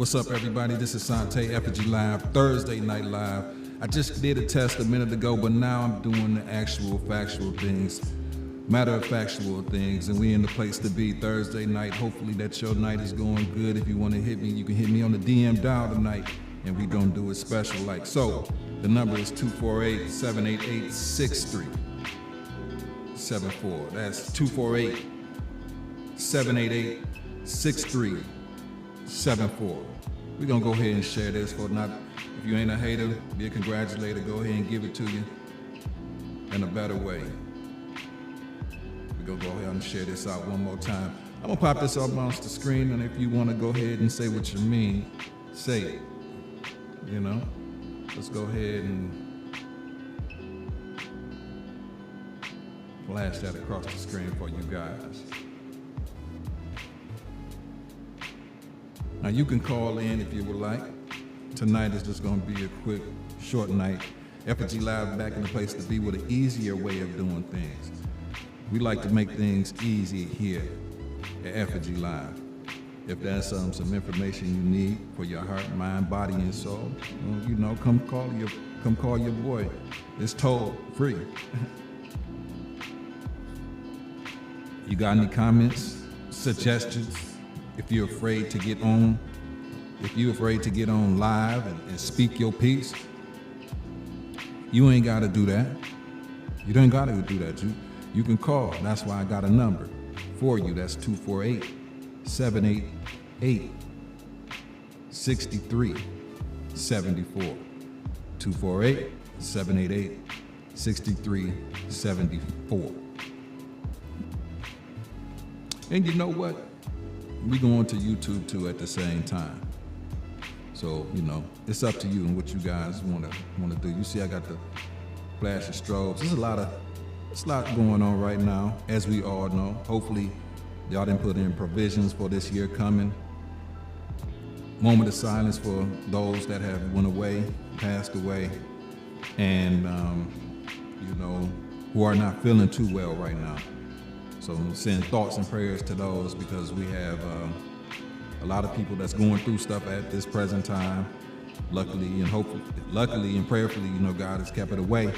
What's up, everybody? This is Sante Effigylive, Thursday Night Live. I just did a test a minute ago, but now I'm doing the actual factual things, matter of factual things, and we in the place to be Thursday night. Hopefully that your night is going good. If you want to hit me, you can hit me on the DM dial tonight, and we gonna do it special like so. The number is 248-788-6374. That's 248-788-6374. We're gonna go ahead and share this for not, if you ain't a hater, be a congratulator, go ahead and give it to you in a better way. We're gonna go ahead and share this out one more time. I'm gonna pop this up on the screen, and if you wanna go ahead and say what you mean, say it. You know? Let's go ahead and flash that across the screen for you guys. Now you can call in if you would like. Tonight is just gonna be a quick, short night. Effigylive back in the place to be with an easier way of doing things. We like to make things easy here at Effigylive. If that's some information you need for your heart, mind, body, and soul, you know, come call your boy. It's toll free. You got any comments, suggestions? If you're afraid to get on, live and speak your piece, you ain't got to do that. You don't got to do that. You can call. That's why I got a number for you. That's 248-788-6374. 248-788-6374. And you know what? We go on to YouTube too at the same time. So, you know, it's up to you and what you guys wanna do. You see I got the flash of strobes. There's a lot going on right now, as we all know. Hopefully y'all didn't put in provisions for this year coming. Moment of silence for those that have went away, passed away, and you know, who are not feeling too well right now. So send thoughts and prayers to those, because we have a lot of people that's going through stuff at this present time. Luckily and prayerfully, you know, God has kept it away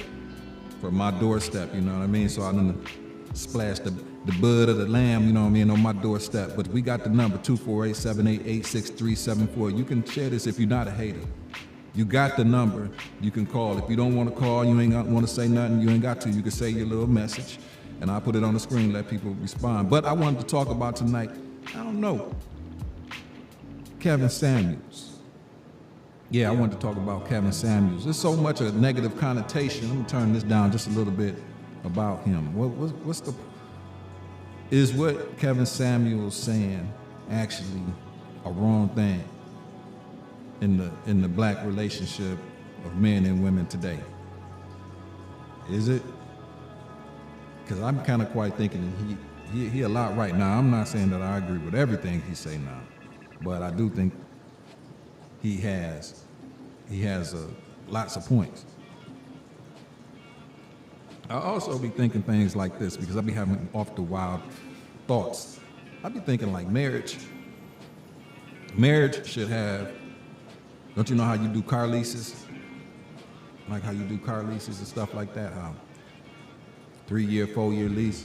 from my doorstep, you know what I mean? So I done splashed the blood of the lamb, you know what I mean, on my doorstep. But we got the number 248-788-6374. You can share this if you're not a hater. You got the number, you can call. If you don't want to call, you ain't want to say nothing, you ain't got to. You can say your little message, and I'll put it on the screen, let people respond. But I wanted to talk about tonight, I don't know, Kevin Samuels. Yeah, I wanted to talk about Kevin Samuels. There's so much a negative connotation. Let me turn this down just a little bit about him. Is what Kevin Samuels saying actually a wrong thing in the black relationship of men and women today? Is it? Because I'm kind of quite thinking he a lot right now. I'm not saying that I agree with everything he say now, but I do think he has lots of points. I also be thinking things like this, because I be having off the wild thoughts. I be thinking like marriage should have, don't you know how you do car leases? Like how you do car leases and stuff like that, how 3-year, 4-year lease.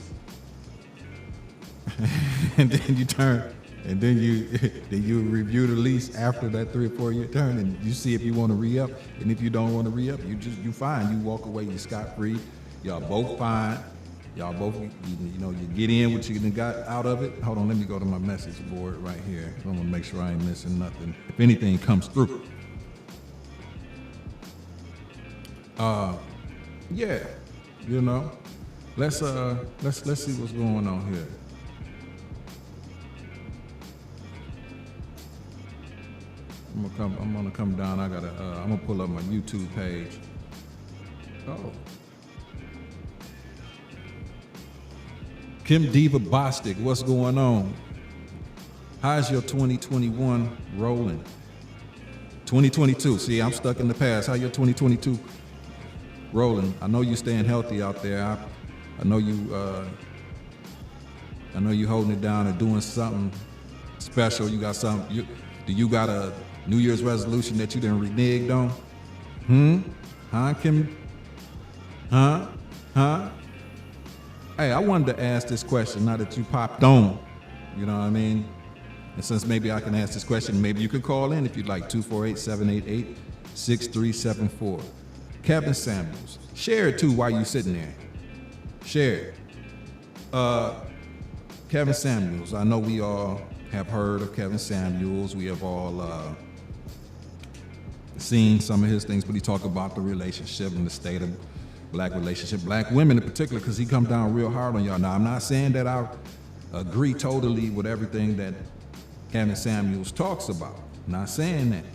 And then you turn, and then you review the lease after that 3 or 4 year term, and you see if you want to re-up. And if you don't want to re-up, you fine. You walk away, you scot-free. Y'all both fine. Y'all both, you know, you get in what you got out of it. Hold on, let me go to my message board right here. I want to make sure I ain't missing nothing. If anything comes through. Yeah, you know. Let's see what's going on here. I'm gonna come down. I'm gonna pull up my YouTube page. Oh. Kim Diva Bostic, what's going on? How's your 2021 rolling? 2022, see, I'm stuck in the past. How your 2022 rolling? I know you staying healthy out there. I know you holding it down and doing something special. You got something. Do you got a New Year's resolution that you done reneged on? Huh, Kim? Huh? Huh? Hey, I wanted to ask this question now that you popped on. You know what I mean? And since maybe I can ask this question, maybe you could call in if you'd like, 248-788-6374. Kevin Samuels. Share it too while you sitting there. Share it. Kevin Samuels. I know we all have heard of Kevin Samuels. We have all seen some of his things, but he talked about the relationship and the state of black relationship, black women in particular, because he comes down real hard on y'all. Now, I'm not saying that I agree totally with everything that Kevin Samuels talks about. I'm not saying that.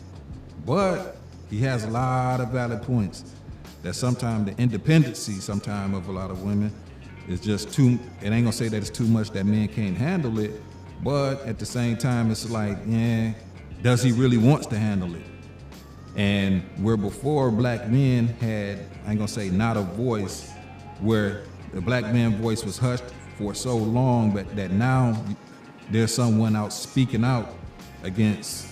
But he has a lot of valid points that sometimes the independency sometimes of a lot of women is just too, it ain't gonna say that it's too much that men can't handle it, but at the same time, it's like, yeah, does he really wants to handle it? And where before black men had, I ain't gonna say not a voice, where the black man voice was hushed for so long, but that now there's someone out speaking out against,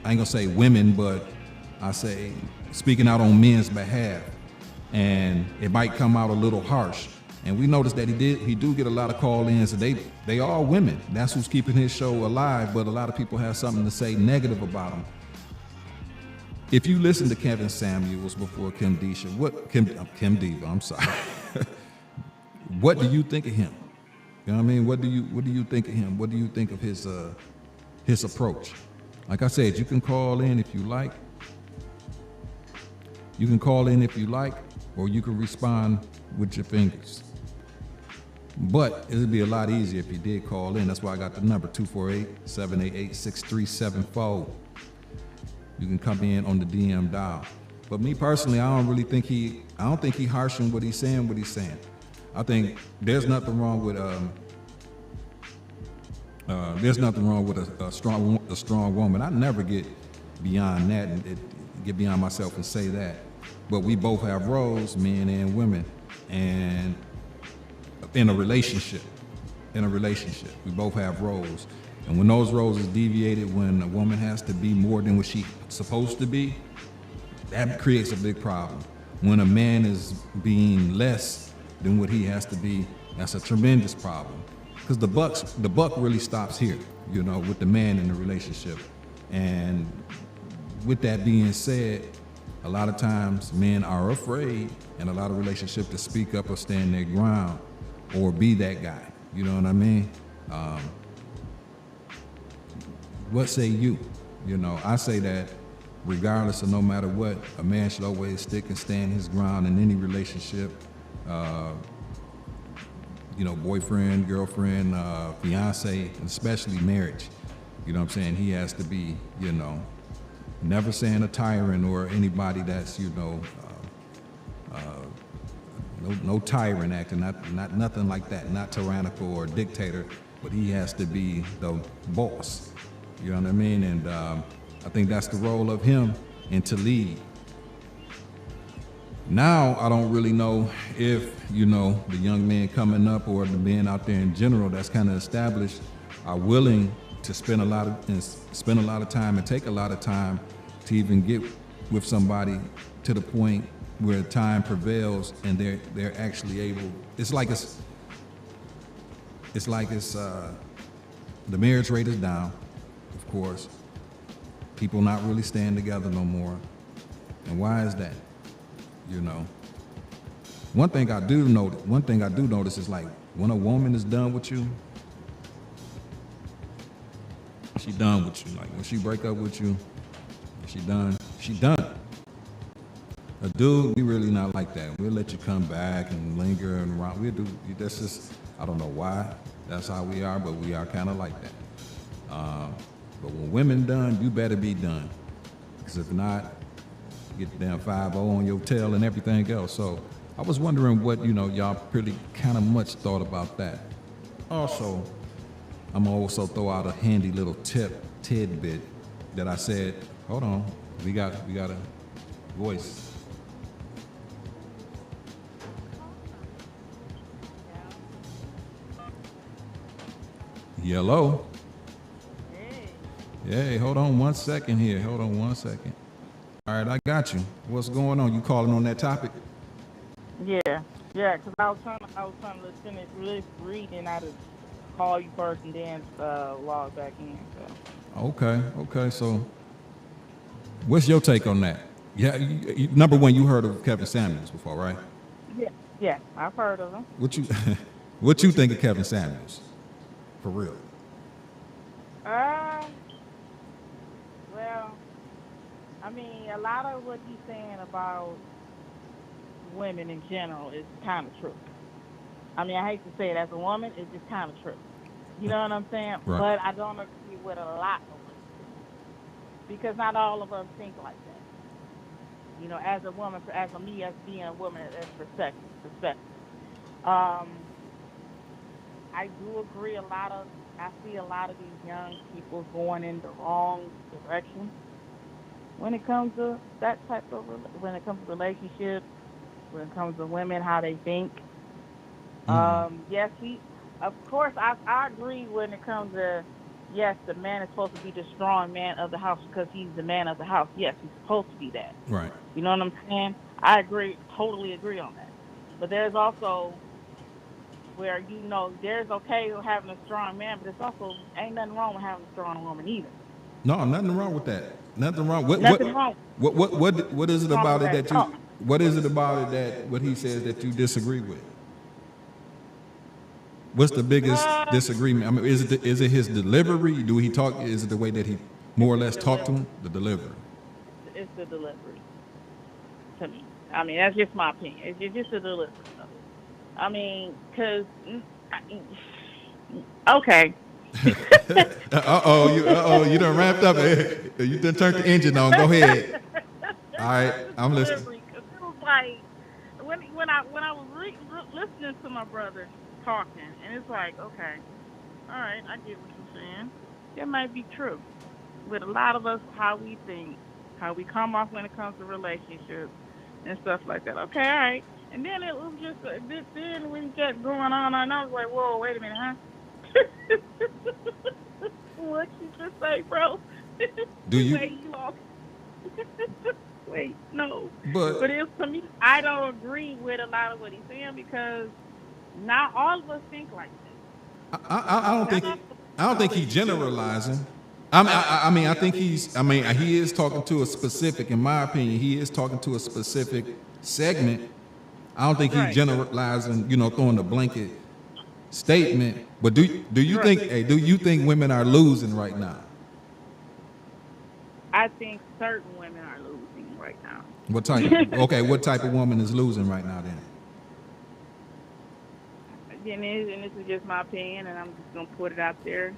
I ain't gonna say women, but I say speaking out on men's behalf. And it might come out a little harsh. And we noticed that he do get a lot of call-ins, and they are women. That's who's keeping his show alive, but a lot of people have something to say negative about him. If you listen to Kevin Samuels before Kim Diva, I'm sorry. What do you think of him? You know what I mean? What do you think of him? What do you think of his approach? Like I said, you can call in if you like. You can call in if you like, or you can respond with your fingers. But it would be a lot easier if you did call in. That's why I got the number 248-788-6374. You can come in on the DM dial. But me personally, I don't think he harshing what he's saying. I think there's nothing wrong with a strong woman. I never get beyond that and get beyond myself and say that. But we both have roles, men and women, and in a relationship, we both have roles. And when those roles is deviated, when a woman has to be more than what she's supposed to be, that creates a big problem. When a man is being less than what he has to be, that's a tremendous problem. Because the buck really stops here, you know, with the man in the relationship. And with that being said, a lot of times men are afraid in a lot of relationships to speak up or stand their ground or be that guy. You know what I mean? What say you? You know, I say that regardless of no matter what, a man should always stick and stand his ground in any relationship. You know, boyfriend, girlfriend, fiance, and especially marriage. You know what I'm saying? He has to be, you know, never saying a tyrant or anybody that's, you know, no tyrant acting, not nothing like that, not tyrannical or dictator, but he has to be the boss. You know what I mean? And I think that's the role of him, and to lead. Now, I don't really know if, you know, the young men coming up or the men out there in general that's kind of established are willing to spend a lot of time and take a lot of time to even get with somebody to the point where time prevails and they're actually able. It's like the marriage rate is down, of course. People not really staying together no more. And why is that? You know, one thing I do notice is, like, when a woman is done with you, she done with you. Like, when she break up with you, she done. A dude, we really not like that. We'll let you come back and linger and around. That's just, I don't know why that's how we are, but we are kind of like that. But when women done, you better be done. Because if not, get the damn 5-0 on your tail and everything else. So I was wondering what, you know, y'all pretty kind of much thought about that. Also, I'm gonna also throw out a handy little tidbit that I said, hold on, we got a voice. Hello. Hey. Hey, hold on 1 second here. Hold on 1 second. All right, I got you. What's going on? You calling on that topic? Yeah, yeah. Because I was trying to finish reading. I just call you first and then log back in. So Okay, okay. So, what's your take on that? Yeah, number one, you heard of Kevin Samuels before, right? yeah, yeah. I've heard of them. What you, what you think of Kevin Samuels? For real? Uh, well, I mean, a lot of what he's saying about women in general is kind of true. I mean, I hate to say it as a woman, it's just kind of true. You know what I'm saying? Right. But I don't agree with a lot of what he's saying because not all of us think like that. As a woman, as a me, as being a woman, as perspective. Um, I do agree. I see a lot of these young people going in the wrong direction when it comes to that type of when it comes to relationships, when it comes to women, how they think. Yes, of course, I agree when it comes to, yes, the man is supposed to be the strong man of the house because he's the man of the house. Yes, he's supposed to be that. Right. You know what I'm saying? I agree, totally agree on that. But there's also where there's okay with having a strong man, but it's also ain't nothing wrong with having a strong woman either. No, nothing wrong with that. Nothing wrong. What what Nothing wrong. what is it Wrong about with it that that at all. you? What is it about it that what he says that you disagree with? What's the biggest Uh, disagreement? I mean, is it his delivery? Do he talk? Is it the way that he more it's or the less talk to delivery. him? The delivery. It's the delivery to me. I mean, that's just my opinion. It's just the delivery of it. I mean, cause okay. You done ramped up. You done turned the engine on. Go ahead. All right, It's the I'm listening. delivery because it was like when I was listening to my brother talking, and it's like, okay, all right, I get what you're saying. That might be true with a lot of us, how we think, how we come off when it comes to relationships and stuff like that. Okay, all right. And then it was just then we kept going on, and I was like, whoa, wait a minute, huh? What you just say, bro? Do you? Wait, you lost. Wait, no. But But it's to me, I don't agree with a lot of what he's saying because not all of us think like that. I don't Not think all of I don't think he's generalizing. I think he is talking to a specific. In my opinion, he is talking to a specific segment. I don't think he's right, generalizing. Throwing a blanket statement. But right. do you think women are losing right now? I think certain women are losing right now. What type? Okay, what type of woman is losing right now? Then And this is just my opinion, and I'm just gonna put it out there.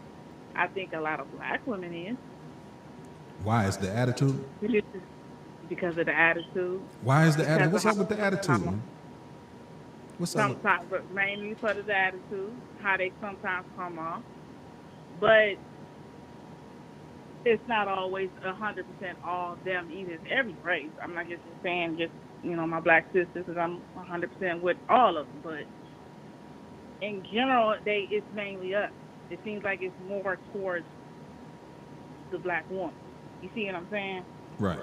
I think a lot of black women is why is the attitude? because of the attitude, Why is the because attitude? of What's up with the attitude, how man? What's up with? sometimes, but mainly for the attitude, how they sometimes come off. But it's not always 100% all of them either. It's every race. I'm not just saying just my black sisters, because I'm 100% with all of them. But in general, it's mainly us. It seems like it's more towards the black woman. You see what I'm saying? Right.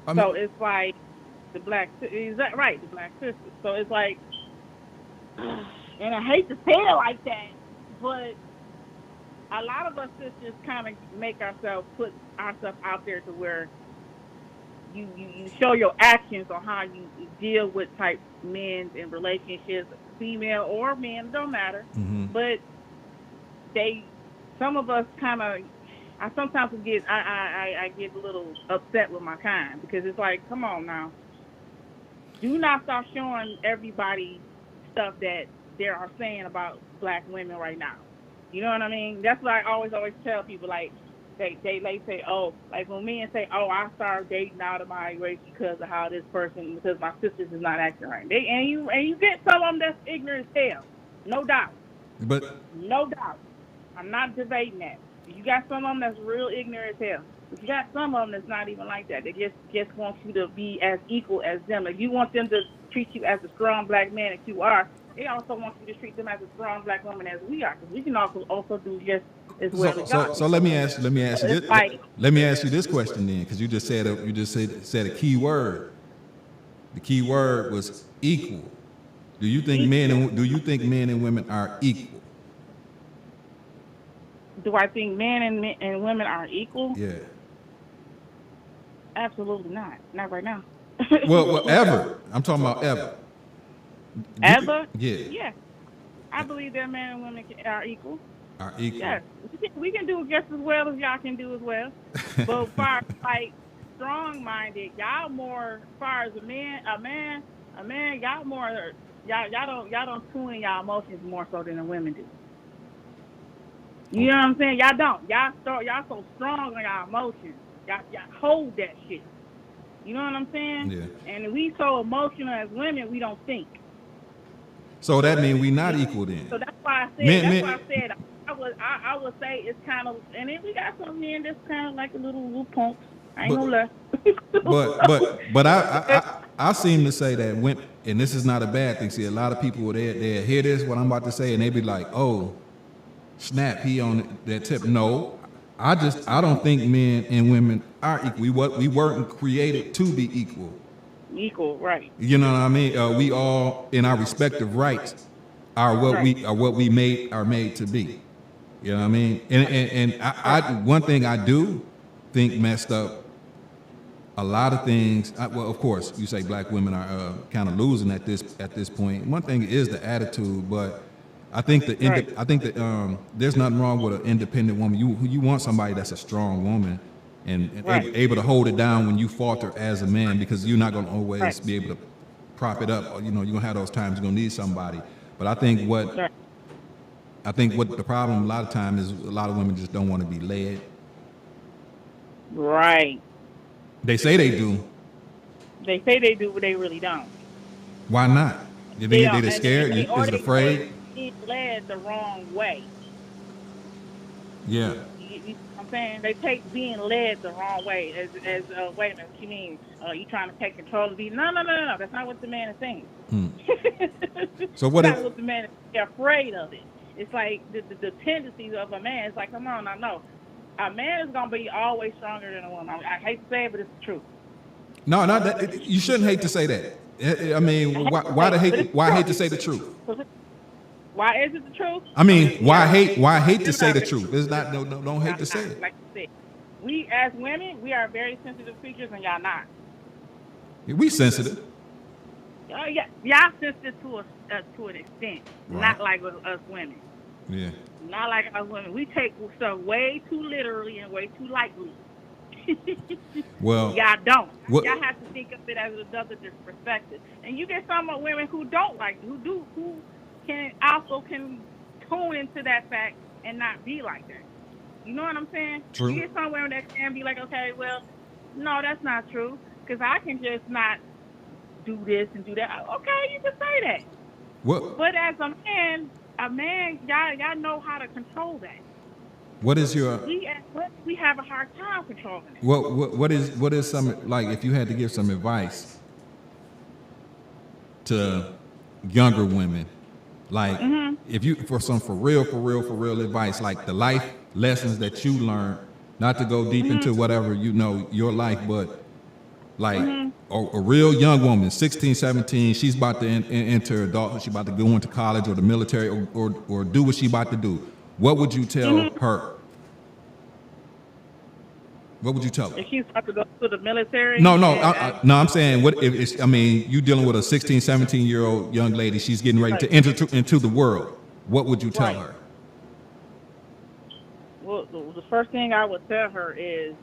I mean, So it's like is that right? The black sisters. So it's like, and I hate to say it like that, but a lot of us sisters kind of make ourselves put ourselves out there to where you show your actions on how you deal with type men in relationships, female or men, don't matter. But they, some of us kind of, I sometimes get, I get a little upset with my kind because it's like, come on now, do not stop showing everybody stuff that they are saying about black women right now. You know what I mean? That's what I always tell people. Like they say, oh, like when men say, oh, I started dating out of my race because of how this person, because my sisters is not acting right. And you get some of them that's ignorant as hell, no doubt, but no doubt. I'm not debating that. You got some of them that's real ignorant as hell. But you got some of them that's not even like that. They just want you to be as equal as them. If you want them to treat you as a strong black man that you are, they also want you to treat them as a strong black woman as we are. Because we can also do just is where to go. So let me ask you It's this. like, Let me ask you this question then, because you just said a key word. The key word was equal. Do you think men and women are equal? do I think men and women are equal? Yeah. Absolutely not. Not right now. Well, ever. I'm talking about ever. Ever? Yeah. Yeah. I believe that men and women are equal. Are equal. Yes. We can do just as well as y'all can do as well. But far like strong minded, y'all more far as a man, y'all more y'all don't tune in y'all emotions more so than the women do. You know what I'm saying? Y'all don't. Y'all so strong on y'all emotions. Y'all hold that shit. You know what I'm saying? Yeah. And we so emotional as women, we don't think. So that means we not equal then. So that's why I said. I would say it's kind of, and then we got some men that's kind of like a little punks. I ain't But- gonna But I seem to say that when, and this is not a bad thing. See, a lot of people they hear this what I'm about to say, and they be like, "Oh, snap, he on that tip." No, I don't think men and women are equal. We weren't created to be equal. Equal, right? You know what I mean? We all, in our respective rights, are what we made to be. You know what I mean? And I one thing I do think messed up a lot of things. Well, of course, you say black women are kind of losing at this point. One thing is the attitude, but I think there's nothing wrong with an independent woman. You want somebody that's a strong woman and able to hold it down when you falter as a man, because you're not going to always be able to prop it up. You know, you're going to have those times you're going to need somebody. But I think what the problem a lot of times is a lot of women just don't want to be led. Right. They say they do. They say they do, but they really don't. Why not? You think they're scared? Is it afraid? Being led the wrong way. Yeah. You know what I'm saying? They take being led the wrong way as wait a minute, what you mean? You trying to take control of these? No. That's not what the man is saying. So what That's what the man is. They're afraid of it. It's like the tendencies of a man. It's like, come on, I know. A man is gonna be always stronger than a woman. I hate to say it, but it's the truth. No, not that. You shouldn't hate to say that. I mean, why hate to say the truth? Why is it the truth? I mean, why hate to say the truth? It's not. No, don't hate to say it. Like I said, we as women, we are very sensitive creatures, and y'all not. We sensitive. Yeah, y'all sensitive to an extent, Right. not like with us women. Yeah. Not like us women. We take stuff way too literally and way too lightly. Well, y'all don't. What, Y'all have to think of it as another perspective. And you get some women who don't like, who can tune into that fact and not be like that. You know what I'm saying? True. You get some women that can be like, okay, well, no, that's not true, because I can just not do this and do that. Okay, you can say that. What? But as a man, y'all know how to control that. What is your? We have a hard time controlling it. What is some, like, if you had to give some advice to younger women, like if you for real advice, like the life lessons that you learned, not to go deep into whatever your life, but like a real young woman, 16, 17, she's about to enter adulthood, she's about to go into college or the military or do what she's about to do. What would you tell her? What would you tell her? If she's about to go to the military? No, I'm saying, what if it's, I mean, you dealing with a 16, 17-year-old young lady, she's getting ready to enter into the world. What would you tell her? Well, the first thing I would tell her is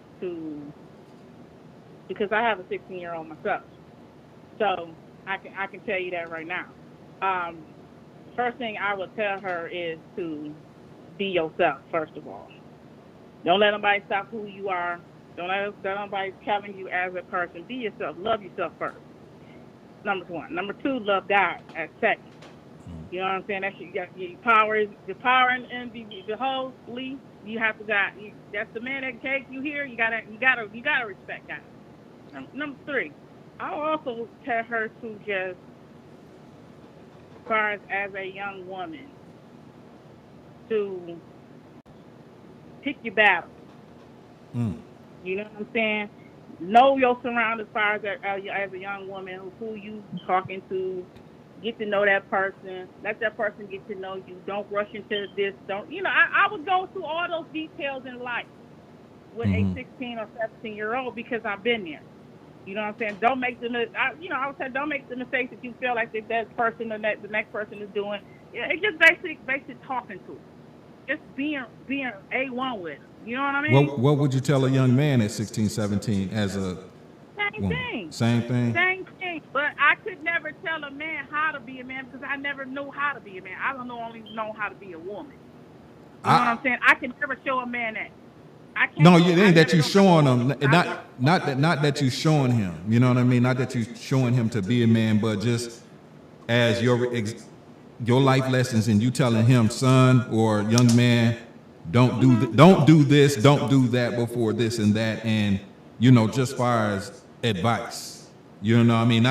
because I have a 16-year-old myself, so I can tell you that right now. First thing I would tell her is to be yourself, first of all. Don't let nobody stop who you are. Don't let nobody telling you as a person. Be yourself. Love yourself first. Number one. Number two, love God as second. You know what I'm saying? That's your power and the whole belief. You have to God. That's the man that takes you here. You gotta respect God. Number three, I'll also tell her to just, as far as a young woman, to Pick your battles. Mm. You know what I'm saying? Know your surroundings as far as a young woman, who you talking to. Get to know that person. Let that person get to know you. Don't rush into this. Don't, I would go through all those details in life with a Mm-hmm. 16 or 17-year-old because I've been there. You know what I'm saying? Don't make I would say don't make the mistakes that you feel like that person or the next person is doing. Yeah, it's just basic talking to them. Just being A1 with them. You know what I mean? What would you tell a young man at 16, 17 as a Same woman? thing. Same thing? Same thing. But I could never tell a man how to be a man because I never knew how to be a man. I don't only know how to be a woman. You know what I'm saying? I can never show a man that. I can't. No, it ain't that you showing him. Not that you showing him. You know what I mean? Not that you showing him to be a man, but just as your life lessons and you telling him, son or young man, don't do this, don't do that before this and that, and just far as advice. You know what I mean?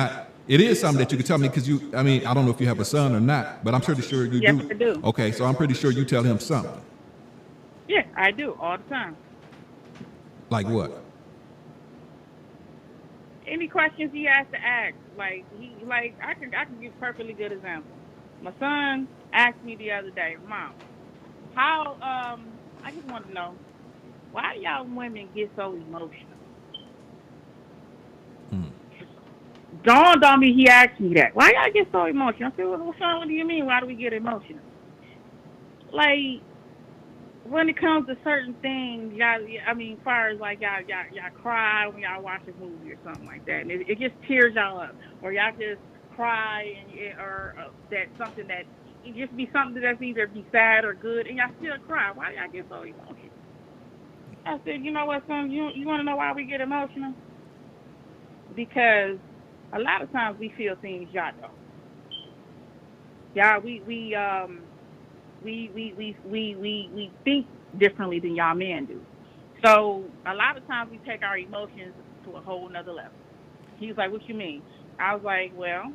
It is something that you can tell me because I don't know if you have a son or not, but I'm pretty sure you yes, do. I do. Okay, so I'm pretty sure you tell him something. Yeah, I do all the time. Like what? Any questions he has to ask, I can give a perfectly good example. My son asked me the other day, Mom, how I just want to know, why do y'all women get so emotional? Dawned on me, he asked me that. Why y'all get so emotional? I said, well, son, what do you mean? Why do we get emotional? Like, when it comes to certain things, as far as y'all cry when y'all watch a movie or something like that, and it just tears y'all up, or y'all just cry or that something that it just be something that's either be sad or good, and y'all still cry. Why do y'all get so emotional? I said, you know what, son, you want to know why we get emotional? Because a lot of times we feel things y'all don't. Y'all, we think differently than y'all men do. So a lot of times we take our emotions to a whole nother level. He was like, what you mean? I was like, well,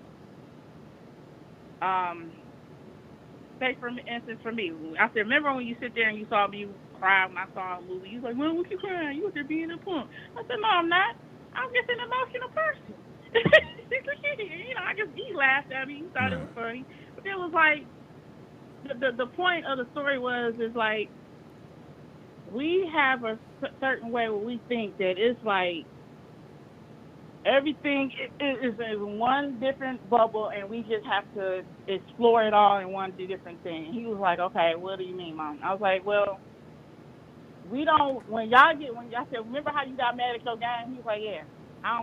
say for instance for me, I said, remember when you sit there and you saw me cry when I saw a movie? You was like, well, what you crying? You was there being a punk. I said, no, I'm not. I'm just an emotional person. He laughed at me. He thought it was funny. But it was like, the point of the story is like, we have a certain way where we think that it's like everything is in one different bubble and we just have to explore it all in one different thing. He was like, okay, what do you mean, Mom? I was like, well, we don't, when y'all said, remember how you got mad at your game? He was like, yeah. I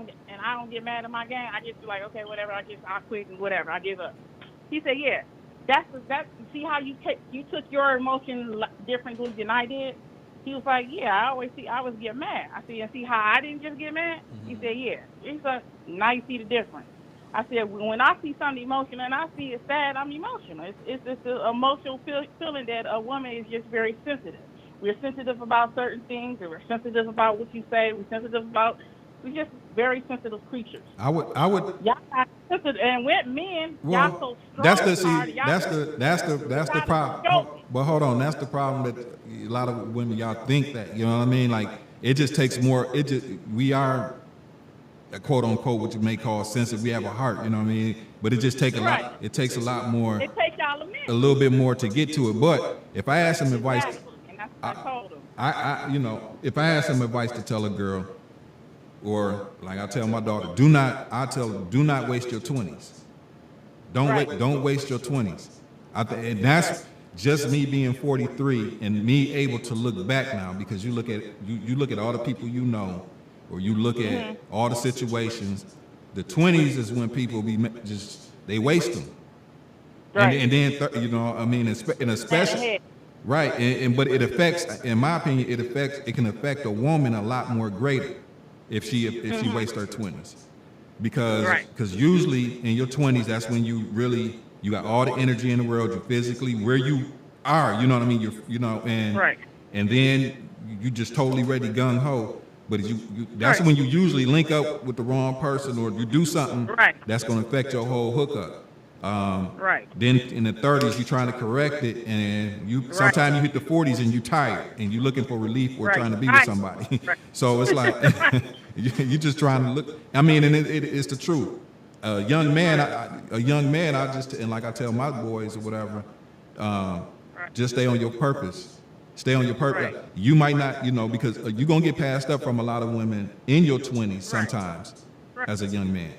don't get mad at my game. I just be like, okay, whatever, I'll quit and whatever, I give up. He said, yeah. See how you took your emotions differently than I did? He was like, yeah, I always get mad. I said, and see how I didn't just get mad? Mm-hmm. He said, yeah. He said, now you see the difference. I said, when I see something emotional and I see it sad, I'm emotional. It's an emotional feeling that a woman is just very sensitive. We're sensitive about certain things, and we're sensitive about what you say. We're just very sensitive creatures. I would. Y'all got sensitive, and with men, y'all so strong. That's the problem. But hold on, that's the problem that a lot of women, y'all think that, you know what I mean? Like, it just takes more. We are, quote unquote, what you may call sensitive. We have a heart, you know what I mean? But it just takes a lot. It takes a lot more. It takes y'all a minute. A little bit more to get to it. But if I ask him advice, and that's what I told him. If I ask him advice to tell a girl, or like I tell my daughter, do not waste your 20s. Don't waste your 20s. And that's just me being 43 and me able to look back now, because you look at all the people you know, or you look at all the situations. The 20s is when people they waste them. Right. And then and especially right. But it affects, in my opinion, it can affect a woman a lot more greater if she wastes her 20s, because usually in your 20s, that's when you got all the energy in the world, you physically where you are, you know what I mean, and then you just totally ready, gung ho. But that's when you usually link up with the wrong person, or you do something that's going to affect your whole hookup. Right. Then in the 30s, you're trying to correct it, and you Right. sometimes you hit the 40s and you tired, and you're looking for relief or Right. trying to be with Right. somebody. Right. So it's like Right. you're just trying to look. I mean, and it's the truth. A young man, I just, and like I tell my boys or whatever, just stay on your purpose. Stay on your purpose. Right. You might not, because you're gonna get passed up from a lot of women in your 20s sometimes Right. as a young man,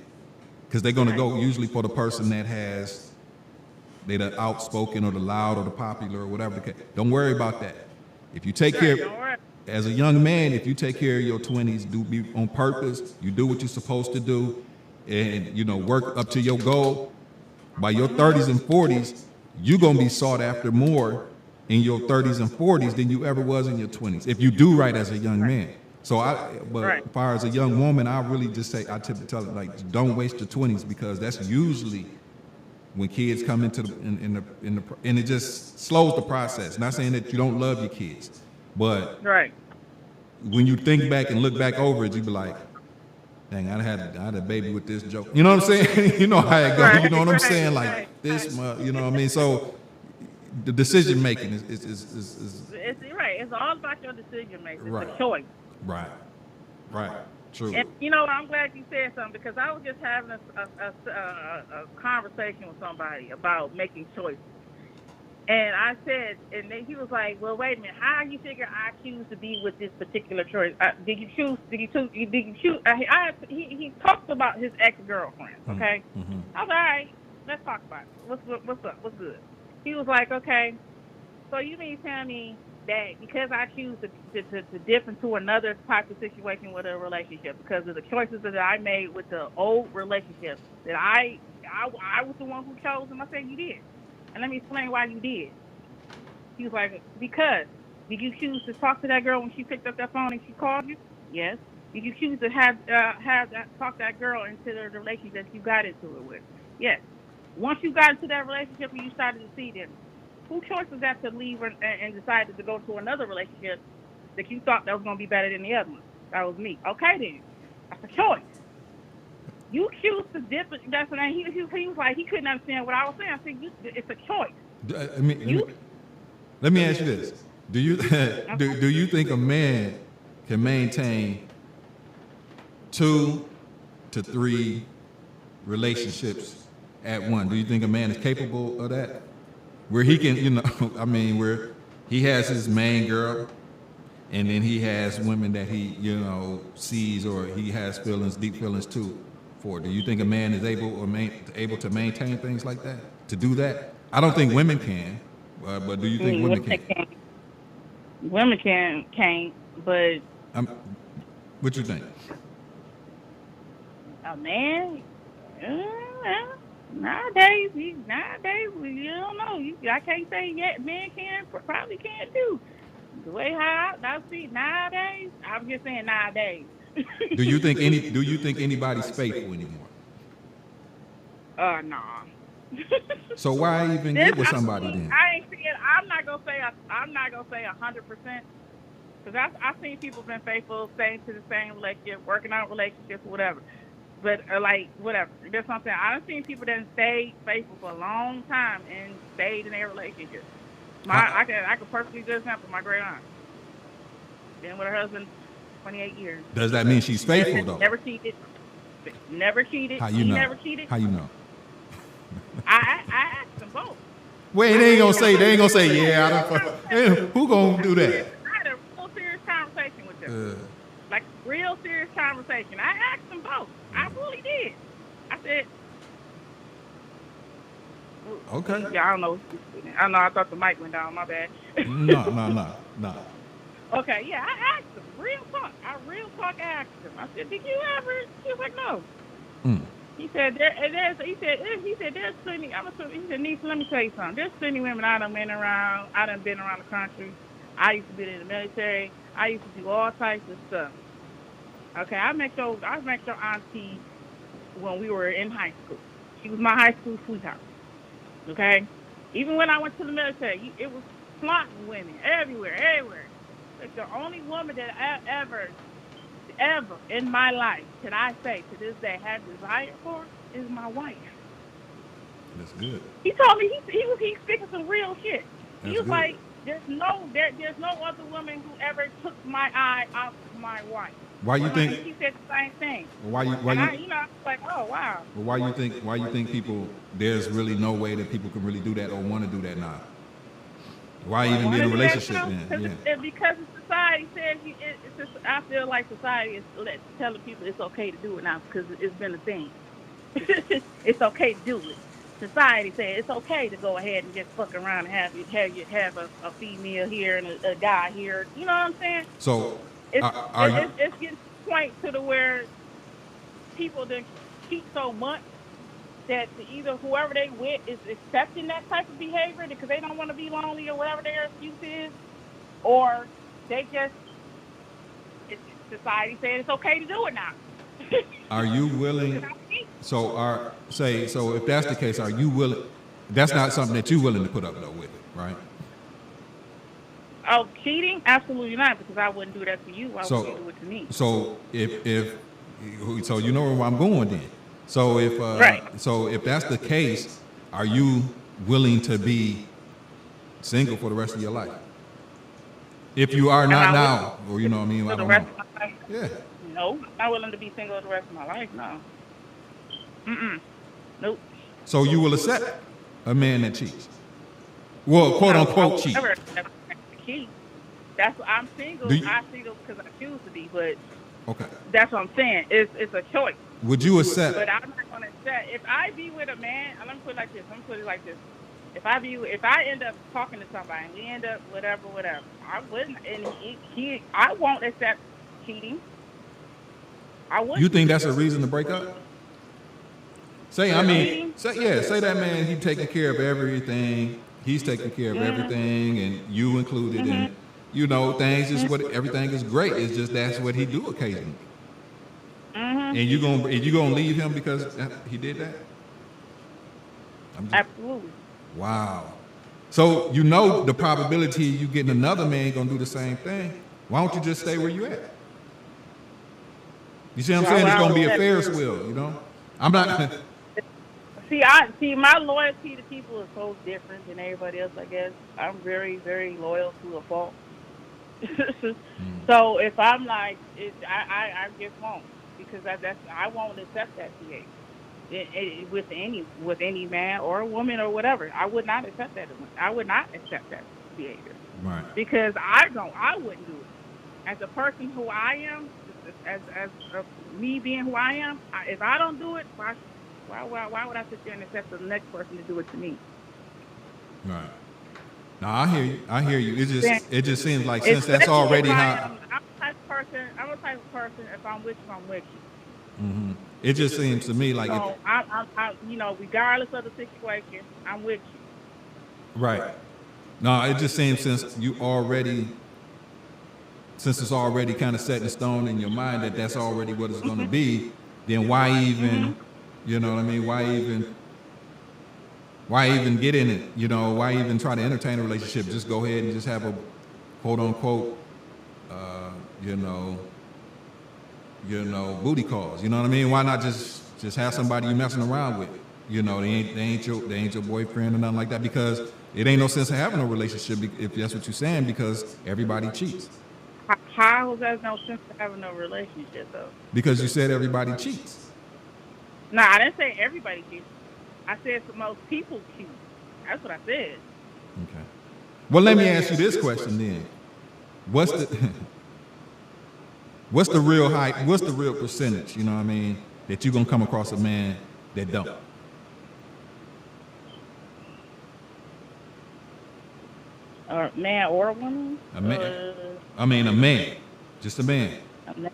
because they're gonna go usually for the person that has, they the outspoken or the loud or the popular or whatever the case. Don't worry about that. If you take care, Don't worry. as a young man, if you take care of your 20s, do be on purpose. You do what you're supposed to do, and work up to your goal. By your 30s and 40s, you're gonna be sought after more in your 30s and 40s than you ever was in your 20s if you do right as a young man. So but Right. as far as a young woman, I really just say, I tip to tell her, like, don't waste your 20s, because that's usually when kids come into and it just slows the process. Not saying that you don't love your kids, but Right. when you think back and look back over it, you be like, dang, I had a baby with this joke. You know what I'm saying? You know how it goes. Right, You know what I'm right, saying? Like right, this, you know what I mean? So the decision making is It's right. It's all about your decision making. It's Right. a choice. right, true. And I'm glad you said something, because I was just having a conversation with somebody about making choices. And I said, and then he was like, "Well, wait a minute. How you figure I choose to be with this particular choice? Did you choose? Did you choose?" He talked about his ex-girlfriend. Okay. Mm-hmm. I was like, "All right, let's talk about it. What's up? What's good?" He was like, "Okay, so you mean tell me that because I choose to dip into another type of situation with a relationship because of the choices that I made with the old relationship, that I was the one who chose them?" I said, "You did. And let me explain why you did." He was like, "Because did you choose to talk to that girl when she picked up that phone and she called you? Yes. Did you choose to talk that girl into the relationship you got into it with? Yes. Once you got into that relationship and you started to see them, whose choice was that to leave and decided to go to another relationship that you thought that was going to be better than the other one? That was me. Okay, then. That's a choice. You choose to dip." That's what he was like, he couldn't understand what I was saying. I said, it's a choice. I mean, let me ask you this: Do you do you think a man can maintain 2 to 3 relationships at one? Do you think a man is capable of that? Where he can, where he has his main girl, and then he has women that he, sees, or he has deep feelings too for. Do you think a man is able to maintain things like that? To do that? I don't think women can, but do you think women can? Women can't, but What you think? a man, nowadays, you don't know. I can't say yet. Men probably can't do the way how I see nowadays. I'm just saying nowadays. Do you think anybody's faithful anymore? Nah. So why even get with somebody then? I ain't seeing. I'm not gonna say 100%, because I've seen people been faithful, staying to the same relationship, working out relationships, whatever. But whatever. There's something I've seen people that stayed faithful for a long time and stayed in their relationship. I could perfectly good example. My great aunt been with her husband 28 years. Does that mean she's faithful though? Never cheated. Never cheated. How you know? Never cheated. How you know? I asked them both. Wait, they ain't gonna say, yeah. Who gonna do that? I had a real serious conversation with them. Like real serious conversation. I asked them both. I really did. I said, okay. Yeah, I don't know. I thought the mic went down. My bad. No. Okay, yeah, I asked them. Real talk. Asked them. I said, "Did you ever?" She was like, "No." He said, He said, "There's plenty." He said, "Niece, let me tell you something. There's plenty women I done been around. I done been around the country. I used to be in the military. I used to do all types of stuff. Okay, I met your auntie when we were in high school. She was my high school sweetheart. Okay, even when I went to the military, it was flaunting women everywhere. It's the only woman that I ever in my life, can I say to this day, had desire for is my wife." That's good. He told me he's speaking some real shit. He That's was good. like, there's no other woman who ever took my eye off my wife. Why you think? He said the same thing. Why And you? I was like, oh wow. Well, why you think people there's really no way that people can really do that or want to do that now? Why even be in a relationship then? Yeah. Because society says I feel like society is telling people it's okay to do it now because it's been a thing. It's okay to do it. Society says it's okay to go ahead and just fuck around and have a female here and a guy here. You know what I'm saying? So, It's are you? it's getting to the point to the where people that cheat so much that either whoever they with is accepting that type of behavior because they don't want to be lonely or whatever their excuse is, or they just society said it's okay to do it now. Are you willing? So, so if that's the case, are you willing? That's not something that you're willing to put up though with, right? Oh, cheating? Absolutely not, because I wouldn't do that to you. Why would you do it to me? So so you know where I'm going then. So if right. So if that's the case, are you willing to be single for the rest of your life? If you are not now, or you know what I mean, I don't know. Yeah. No, I'm not willing to be single the rest of my life. No. Nope. So you will accept a man that cheats? Well, quote unquote cheat. Never accept a cheat. That's what I'm single. I'm single because I choose to be, but okay. That's what I'm saying. It's a choice. Would you accept? But I'm not gonna accept. If I be with a man, let me put it like this. If I end up talking to somebody and we end up whatever, I wouldn't, and I won't accept cheating. I wouldn't. You think that's a reason to break up? Say that man, he taking care of everything. He's taking care of everything, and you included, and you know things is what everything is great. It's just that's what he do occasionally. And you gonna leave him because he did that? Absolutely. Wow. So you know the probability of you getting another man gonna do the same thing. Why don't you just stay where you at? You see what I'm saying? It's gonna be a Ferris wheel, you know. I'm not. See, my loyalty to people is so different than everybody else. I guess I'm very, very loyal to a fault. So if I'm like, I just won't, because I won't accept that behavior with any man or a woman or whatever. I would not accept that. I would not accept that behavior. Right. Because I wouldn't do it. As a person who I am, as me being who I am, if I don't do it, why would I sit there and accept the next person to do it to me? Right. No, I hear you. It just seems like since that's already how. I'm the type of person. If I'm with you, I'm with you. Mm-hmm. It just seems to me like. So I'm regardless of the situation, I'm with you. Right. No, it just seems since it's already kind of set in stone in your mind that that's already what it's going to be, then why even, you know what I mean? Why even get in it? You know, why even try to entertain a relationship? Just go ahead and just have a quote unquote, booty calls. You know what I mean? Why not just have somebody you messing around with? You know, they ain't your boyfriend or nothing like that, because it ain't no sense of having a relationship if that's what you're saying, because everybody cheats. How is that no sense of having a relationship though? Because you said everybody cheats. No, I didn't say everybody cheats. I said most people cheat. That's what I said. Okay. Well, let me ask you this question then. What's the real height? What's the real percentage? You know what I mean? That you're gonna come across a man that don't. Man or a woman? A man. I mean, a man. Just a man. Okay.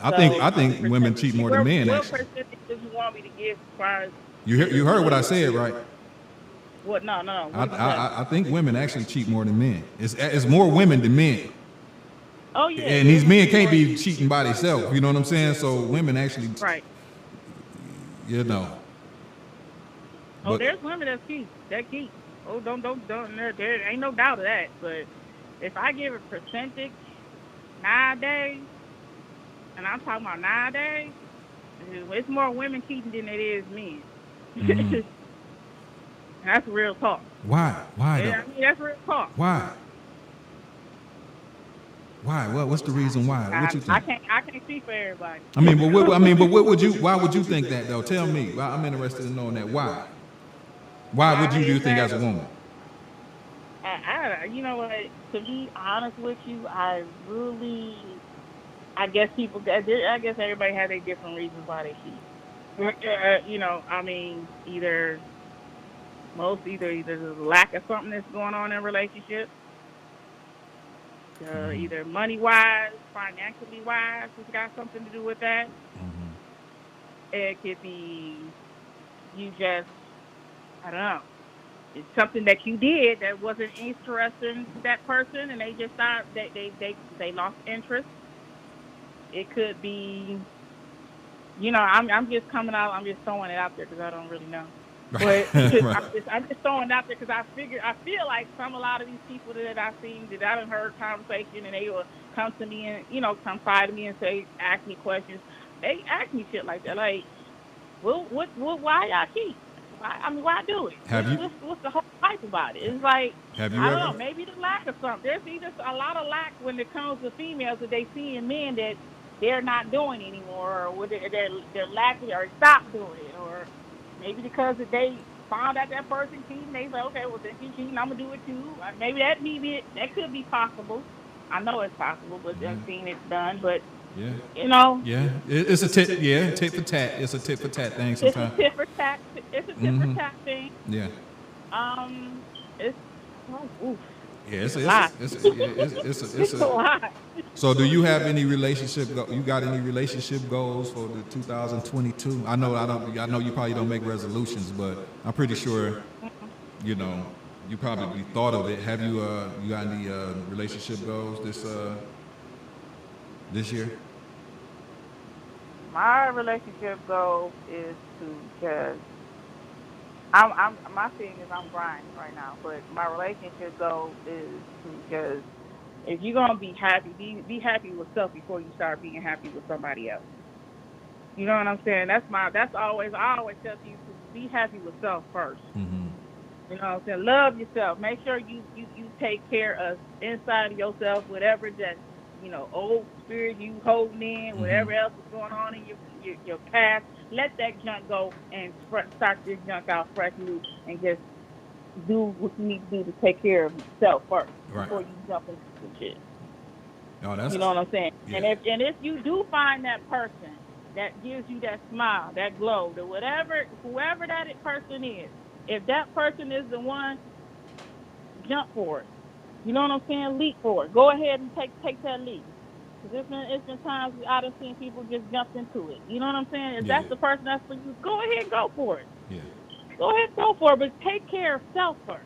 I think women cheat more than men. What actually. percentage do you want me to give as far as? You heard what I said, right? What? No. I think women actually cheat more than men. It's more women than men. Oh yeah. And these men can't be cheating by themselves. You know what I'm saying? So women actually. Right. You know. Oh, there's women that cheat. Oh, don't. There ain't no doubt of that. But if I give a percentage nowadays, and I'm talking about nowadays, it's more women cheating than it is men. That's real talk. Why? Why though? Yeah, I mean, that's real talk. Why? Why? What's the reason why? What you think? I can't speak for everybody. But what would you? Why would you think that though? Tell me. I'm interested in knowing that. Why? Why would you do think as a woman? You know what? To be honest with you, I guess I guess everybody has their different reasons why they cheat. You know, I mean, either there's a lack of something that's going on in relationships, either money wise, financially wise, it's got something to do with that. It could be you just, I don't know, it's something that you did that wasn't interesting to that person, and they just thought that they lost interest. It could be, you know, I'm just coming out. I'm just throwing it out there because I don't really know. But Right. I'm just throwing it out there because I feel like a lot of these people that I've seen that I done heard conversation and they will come to me and, you know, confide in me and say, ask me questions. They ask me shit like that, like, well, why y'all cheat? Why do it? Have you? What's the whole hype about it? It's like, Have you I don't know, ever? maybe the lack of something. There's either a lot of lack when it comes to females that they see in men that they're not doing anymore, or they're lacking or stop doing it, or maybe because they found out that person cheating, they say, okay, well, since you cheating, I'm gonna do it too. Maybe that could be possible. I know it's possible, but I've seen it done. But Yeah. you know, Yeah. It's a tit. Yeah, tit for tat. It's a tit for tat thing it's a sometimes. tit for tat. It's a tit for tat thing. Yeah. It's oof, Yeah. it's a lot. It's It's a a. lot. So, do you have any relationship? You got any relationship goals for the 2022? I know I don't. I know you probably don't make resolutions, but I'm pretty sure you know you probably thought of it. Have you? You got any relationship goals this year? My relationship goal is to just. My thing is I'm grinding right now, but my relationship goal is to just. If you're gonna be happy, be happy with self before you start being happy with somebody else. You know what I'm saying? I always tell people be happy with self first. You know what I'm saying? Love yourself. Make sure you take care of inside of yourself, whatever that, you know, old spirit you holding in, whatever else is going on in your past. Let that junk go and start this junk out fresh new and just do what you need to do to take care of yourself first Right. before you jump into some shit. Oh, that's. You know what I'm saying? Yeah. And if you do find that person that gives you that smile, that glow, that whoever that person is, if that person is the one, jump for it. You know what I'm saying? Leap for it. Go ahead and take that leap. Because it's been times I've seen people just jump into it. You know what I'm saying? If Yeah. that's the person that's for you, go ahead and go for it. Yeah. Go ahead and go for it, but take care of self first.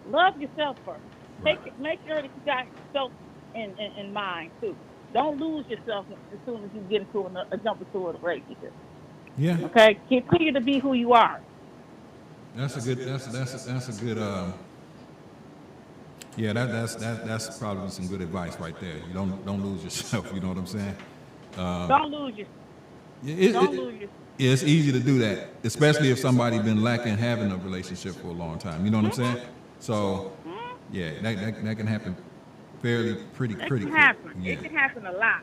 Love yourself first. Right. Make sure that you got self in mind too. Don't lose yourself as soon as you get into a jump into a relationship. Yeah. Okay, continue to be who you are. That's a good. That's a good. Yeah. That's probably some good advice right there. You don't lose yourself. You know what I'm saying? Don't lose yourself. Don't lose yourself. Yeah, it's easy to do that, especially if somebody been lacking having a relationship for a long time. You know what I'm saying? So, yeah, that can happen pretty It quick. can happen. Yeah. It can happen a lot.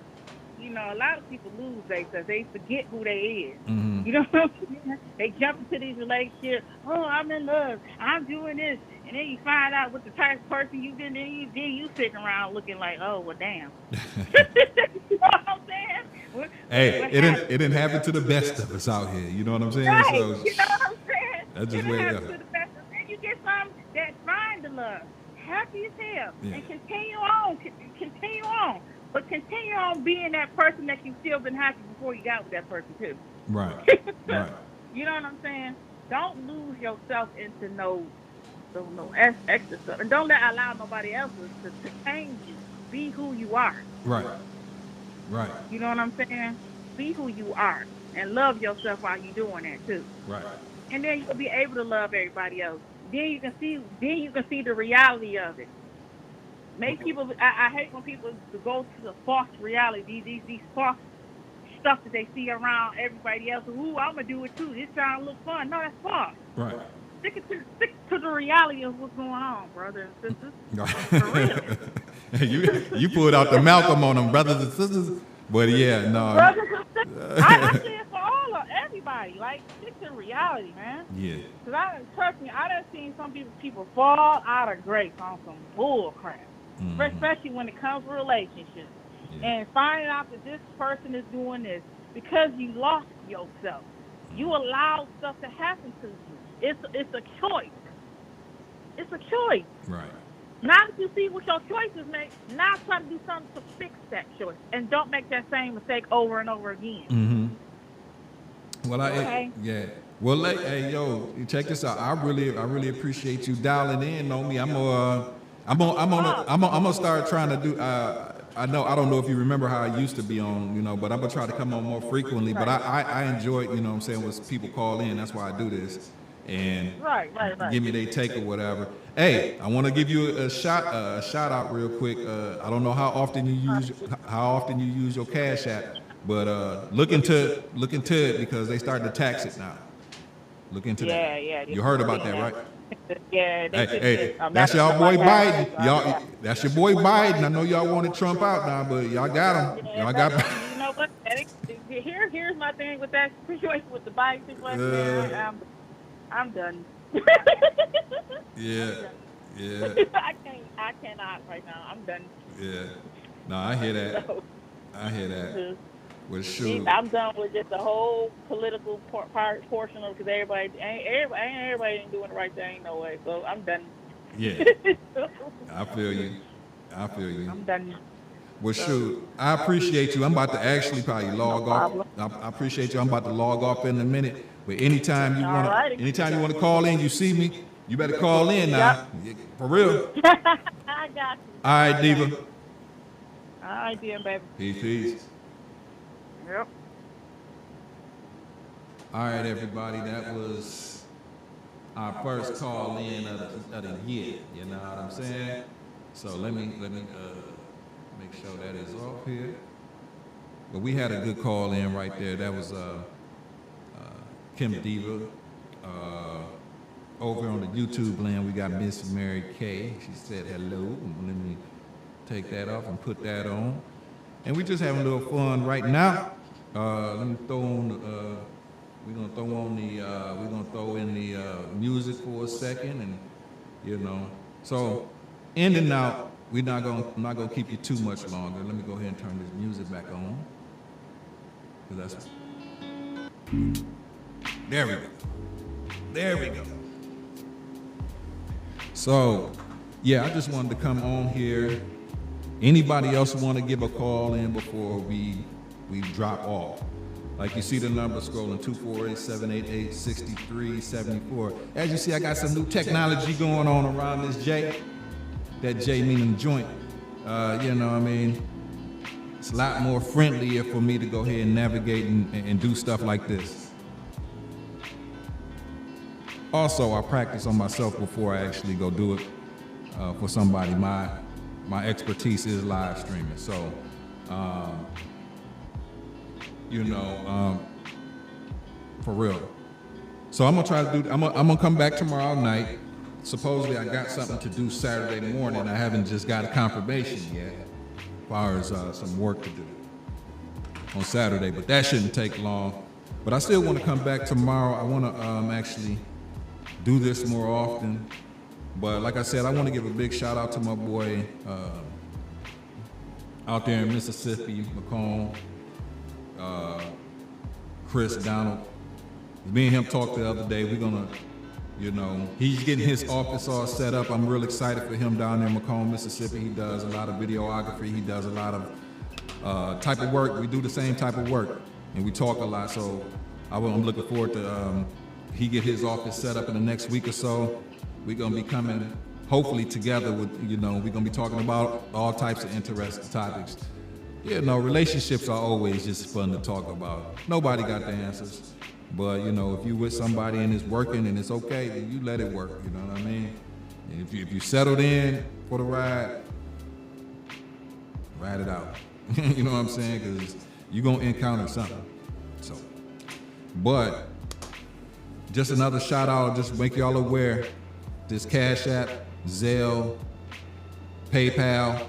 You know, a lot of people lose themselves. They forget who they is. Mm-hmm. You know what I'm saying? They jump into these relationships. Oh, I'm in love. I'm doing this. And then you find out what the type of person you've been in. Then you sitting around looking like, oh, well, damn. You know what I'm saying? Hey, What it didn't happen to the best of us out here. You know what I'm saying? Right. So You know what I'm saying? that's just It where it happens is. to the best. And then you get some that find the love. Happy as hell. Yeah. And continue on. Continue on. But continue on being that person that you still been happy before you got with that person too. Right. Right. You know what I'm saying? Don't lose yourself into no extra stuff. And don't allow nobody else to change you. Be who you are. Right. Right. You know what I'm saying? Be who you are. And love yourself while you're doing that too. Right. And then you'll be able to love everybody else. Then you can see the reality of it. Make people. I hate when people go to the false reality. These false stuff that they see around everybody else. Ooh, I'm gonna do it too. This sounds look fun. No, that's false. Right. stick to the reality of what's going on, brothers and sisters. For real. you pulled out the Malcolm on them, brothers and sisters. But yeah, no. Brothers and sisters. I say it for everybody. Like, stick to reality, man. Yeah. Because trust me, I done seen some people fall out of grace on some bull crap. Especially when it comes to relationships. Yeah. And finding out that this person is doing this because you lost yourself. You allowed stuff to happen to you. It's a choice. It's a choice. Right. Now that you see what your choices make, now try to do something to fix that choice, and don't make that same mistake over and over again. Mm-hmm. Well, yeah. Well, hey, yo, check this out. I really appreciate you dialing in on me. I'm gonna start trying to do. I don't know if you remember how I used to be on, but I'm gonna try to come on more frequently. But I enjoy, what I'm saying, when people call in. That's why I do this. And give me their take or whatever. Hey, I want to give you a shout out real quick. I don't know how often you use your Cash App, but look into it because they started to tax it now. Look into that. Yeah. You heard about that, right? Yeah. Hey, that's y'all boy Biden. Y'all, that's your boy Biden. I know y'all wanted Trump out now, but y'all got him. Y'all got him. You know what? Here's my thing with that situation with the Biden situation. I'm done. Yeah. I cannot right now. I'm done. Yeah. No, I hear that. Well, shoot. I'm done with just the whole political portion of it because everybody ain't doing the right thing no way. So I'm done. Yeah. I feel you. I'm done. Well, shoot. I appreciate you. I'm about to actually probably log off. I appreciate you. I'm about to log off in a minute. But anytime you want to call in, you see me, you better call in now. Yep. For real. I got you. All right, Diva. All right, then, baby. Peace. Yep. All right, everybody. That was our first call in of the year. You know what I'm saying? So let me make sure that is off here. But we had a good call in right there. That was Kim Diva. Over on the YouTube land, we got Miss Mary Kay. She said hello. Let me take that off and put that on. And we just having a little fun right now. Let me throw on. We're gonna throw in the music for a second, and So, in and out. I'm not gonna keep you too much longer. Let me go ahead and turn this music back on. There we go. So, yeah, I just wanted to come on here. Anybody else want to give a call in before we drop off? Like you see the number scrolling, 248-788-6374. As you see, I got some new technology going on around this J. That J meaning joint. It's a lot more friendlier for me to go ahead and navigate and do stuff like this. Also, I practice on myself before I actually go do it for somebody. My expertise is live streaming, so for real. So I'm gonna try to do. I'm gonna come back tomorrow night. Supposedly, I got something to do Saturday morning. I haven't just got a confirmation yet, as far as some work to do on Saturday, but that shouldn't take long. But I still want to come back tomorrow. I want to actually do this more often. But like I said, I want to give a big shout out to my boy out there in Mississippi, Macomb, Chris Donald. Me and him talked the other day. We're gonna, he's getting his office all set up. I'm real excited for him down there in Macomb, Mississippi. He does a lot of videography. He does a lot of type of work. We do the same type of work, and we talk a lot. So I'm looking forward to he get his office set up in the next week or so. We're gonna be coming, hopefully together with, we're gonna be talking about all types of interesting topics. Relationships are always just fun to talk about. Nobody got the answers, but if you with somebody and it's working and it's okay, then you let it work. You know what I mean? And if you settled in for the ride it out. You know what I'm saying? Because you're gonna encounter something. So, but just another shout out, just make y'all aware, this Cash App, Zelle, PayPal,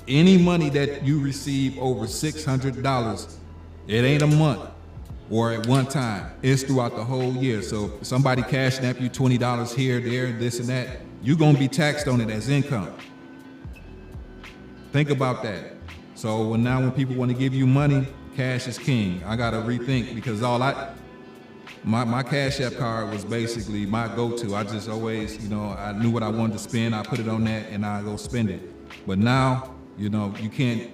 any money that you receive over $600, it ain't a month or at one time, it's throughout the whole year. So if somebody cash snap you $20 here, there, this and that, you're gonna be taxed on it as income. Think about that. So when people wanna give you money, cash is king. I gotta rethink because my Cash App card was basically my go-to. I just always, I knew what I wanted to spend, I put it on that and I go spend it. But now, you can't,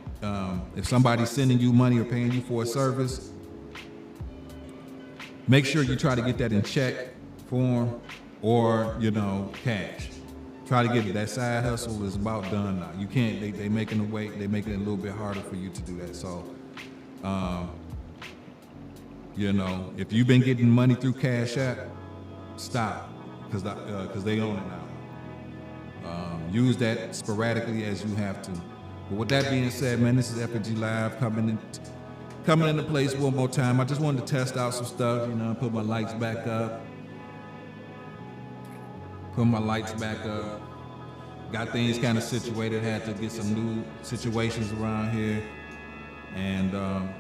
if somebody's sending you money or paying you for a service, make sure you try to get that in check form or, cash. Try to get it. That side hustle is about done now. You can't, they making it a little bit harder for you to do that. So, if you've been getting money through Cash App, stop, because they own it now. Use that sporadically as you have to. But with that being said, man, this is Effigylive coming into place one more time. I just wanted to test out some stuff, put my lights back up. Got things kind of situated, had to get some new situations around here. And I'm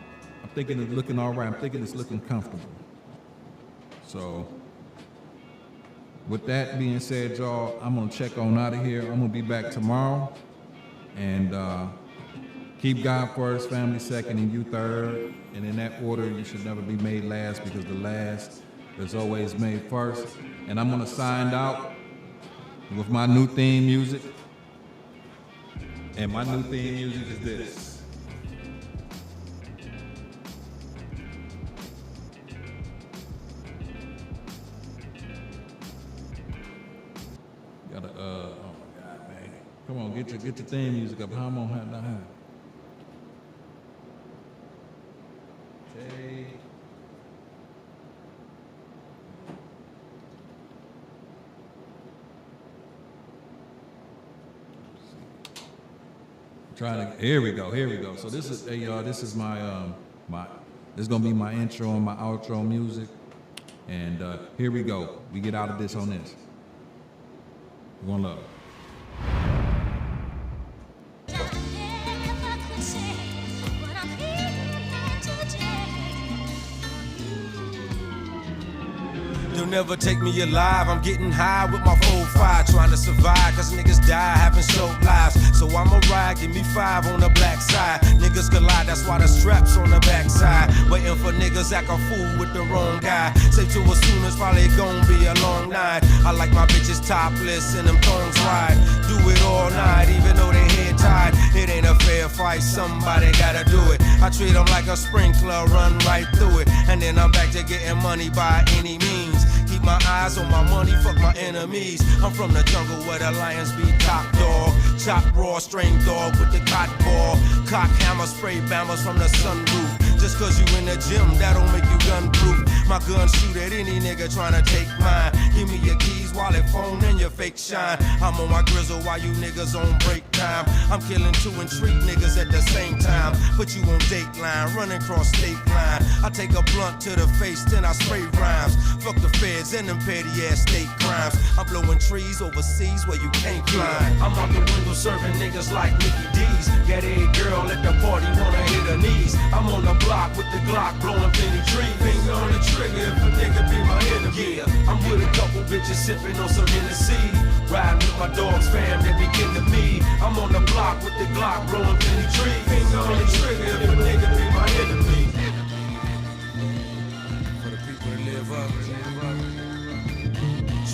thinking it's looking all right. I'm thinking it's looking comfortable. So with that being said, y'all, I'm gonna check on out of here. I'm gonna be back tomorrow. And keep God first, family second, and you third. And in that order, you should never be made last, because the last is always made first. And I'm gonna sign out with my new theme music. And my new theme music is this. Gotta, oh my God, man. Come on, get your theme music up. How am I gonna have that? Okay. Here we go. So this is, hey y'all, this is my this is gonna be my intro and my outro music. And here we go. We get out of this on this. One love. You'll never take me alive. I'm getting high with my 4-5, trying to survive, cause niggas die having short lives. So I'ma ride, give me 5 on the black side. Niggas collide, that's why the strap's on the backside. Waiting for niggas act a fool with the wrong guy. Say to as soon as probably gon' be a long night. I like my bitches topless and them thongs ride. Do it all night, even though they head tied. It ain't a fair fight, somebody gotta do it. I treat them like a sprinkler, run right through it. And then I'm back to getting money by any means. Keep my eyes on my money, fuck my enemies. I'm from the jungle where the lions be top dog. Chop raw, string dog with the cotton ball. Cock hammer, spray bammers from the sunroof. Just cause you in the gym, that don't make you gun-proof. My gun shoot at any nigga tryna take mine. Give me your keys, wallet, phone, and your fake shine. I'm on my grizzle while you niggas on break time. I'm killing 2 and 3 niggas at the same time. Put you on dateline, running cross state line. I take a blunt to the face, then I spray rhymes. Fuck the feds and them petty ass state crimes. I'm blowing trees overseas where you can't climb. I'm out the window serving niggas like Mickey D's. Got a girl at the party, wanna hit her knees. I'm on the block with the Glock, blowing plenty trees. Finger on the trigger if a nigga be my enemy. Yeah, I'm with a couple bitches sipping on some Hennessy. Riding with my dogs, fam, that be kin to me. I'm on the block with the Glock, blowing plenty trees. Finger on the trigger if a nigga be my enemy. For the people that live up,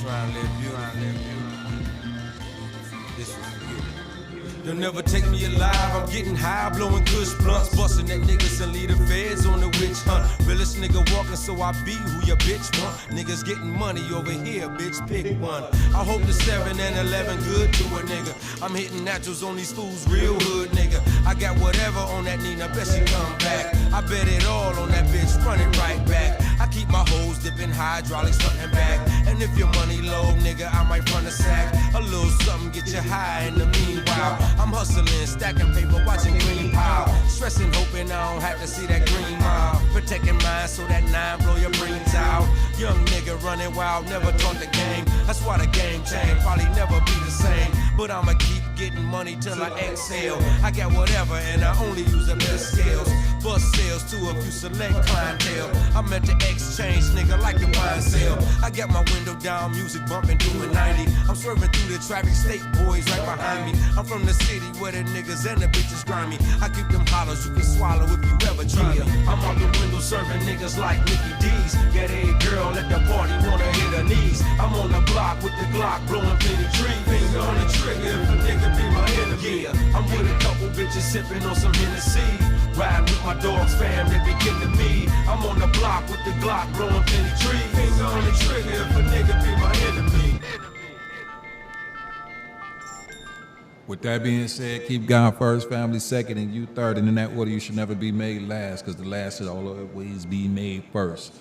try and live beautiful. This was for you. They'll never take me alive. I'm getting high, blowing kush blunts, busting at niggas and lead the feds on the witch hunt. Realest nigga walking, so I be who your bitch want. Niggas getting money over here, bitch, pick one. I hope the 7 and 11 good to a nigga. I'm hitting naturals on these fools, real hood nigga. I got whatever on that Nina, bet she come back. I bet it all on that bitch, run it right back. I keep my hoes dipping hydraulics, front and back. And if your money low, nigga, I might run a sack. A little something, get you high in the meanwhile. out. I'm hustling, stacking paper, watching green pile. Stressing, hoping I don't have to see that green mile. Protecting mine so that 9 blow your brains out. Young nigga running wild, never taught the game. That's why the game changed, probably never be the same. But I'ma keep getting money till I exhale. I got whatever and I only use the best skills. Bus sales to a few select clientele. I'm at the exchange, nigga, like the wine sale. I got my window down, music bumping, doing 90. I'm swerving through the traffic, state boys right behind me. I'm from the city where the niggas and the bitches grimy. I keep them hollers you can swallow if you ever try me. I'm out the window serving niggas like Mickey D's. Get a girl at the party, wanna hit her knees. I'm on the block with the Glock, blowing plenty trees. Finger on the trigger if a nigga be my enemy. Yeah, I'm with a couple bitches sipping on some Hennessy. Riding with my dogs, fam, they be kin to me. I'm on the block with the Glock, blowing plenty trees. Finger on the trigger if a nigga be my enemy. With that being said, keep God first, family second, and you third. And in that order, you should never be made last, because the last should always be made first.